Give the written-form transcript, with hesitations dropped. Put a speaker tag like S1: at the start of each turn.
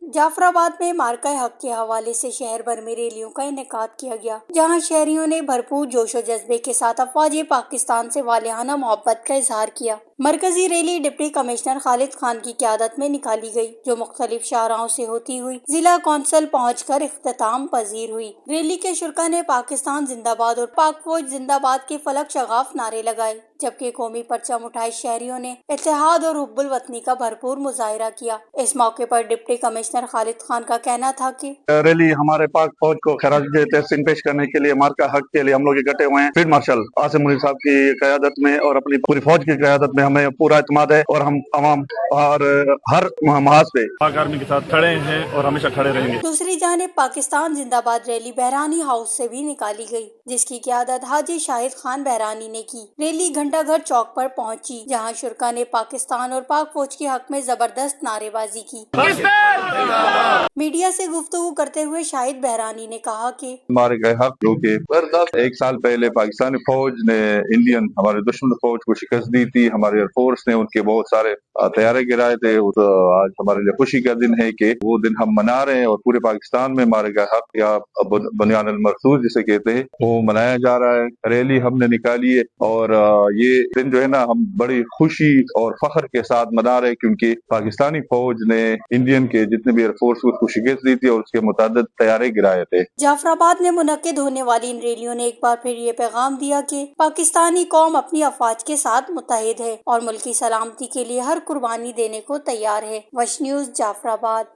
S1: जाफराबाद में मार्का हक के हवाले से शहर भर में रैलियों का इनेकाद किया गया, जहां शहरियों ने भरपूर जोशो जज्बे के साथ अफवाज पाकिस्तान से वालिहाना मोहब्बत का इजहार किया। मरकजी rally deputy commissioner Khalid Khan की क़यादत में निकाली गई, जो मुख्तलिफ शाहराहों से होती हुई जिला कौंसिल पहुंचकर इख्तिताम पजीर हुई। रैली के शुरका ने पाकिस्तान जिंदाबाद और पाक फौज जिंदाबाद के फलक शगाफ नारे लगाए, जबकि कौमी परचम उठाए शहरियों ने इत्तेहाद और हुब्बुल वतनी का भरपूर मुजाहिरा किया। इस मौके पर डिप्टी कमिश्नर खालिद खान का कहना था कि
S2: रैली हमारे पाक फौज को खराज तहसीन पेश करने के लिए मार्का हक के लिए हम लोग इकट्ठे हुए हैं। फील्ड मार्शल आसिम मुनीर साहब की क़यादत में और अपनी पूरी फौज की क़यादत में हमें पूरा इत्मीनान है और हम अवाम और हर महाज पे पाक आर्मी के साथ खड़े हैं और हमेशा खड़े रहेंगे।
S1: दूसरी जानिब पाकिस्तान जिंदाबाद रैली बहरानी हाउस से भी निकाली गई, जिसकी क़यादत हाजी शाहिद खान बहरानी ने की। रैली घंटाघर चौक पर पहुंची, जहां शुरका ने पाकिस्तान और पाक फौज के हक में जबरदस्त नारेबाजी की। मीडिया से गुफ्तगू करते हुए शाहिद बहरानी ने कहा कि
S2: हमारे गए हक जो कि एक साल पहले पाकिस्तानी फौज ने इंडियन हमारे दुश्मन फौज को शिकस्त दी थी। हमारे एयरफोर्स ने उनके बहुत सारे तैयारे गिराए थे। आज हमारे लिए खुशी का दिन है कि वो दिन हम मना रहे हैं और पूरे पाकिस्तान में हमारे गए हक या बुनियान अल मरसूद जिसे कहते हैं वो मनाया जा रहा है। रैली हमने निकाली है और ये दिन जो है ना हम बड़ी खुशी और फख्र के साथ मना रहे हैं, क्योंकि पाकिस्तानी फौज ने इंडियन के जितने भी एयरफोर्स को शिकस्त दी थी और उसके मुताबिक तैयारे गिराए थे।
S1: जाफराबाद में मुनक्किद होने वाली इन रैलियों ने एक बार फिर ये पैगाम दिया कि पाकिस्तानी कौम अपनी अफवाज के साथ मुत्तहिद है और मुल्की सलामती के लिए हर कुर्बानी देने को तैयार है। वश न्यूज़, जाफराबाद।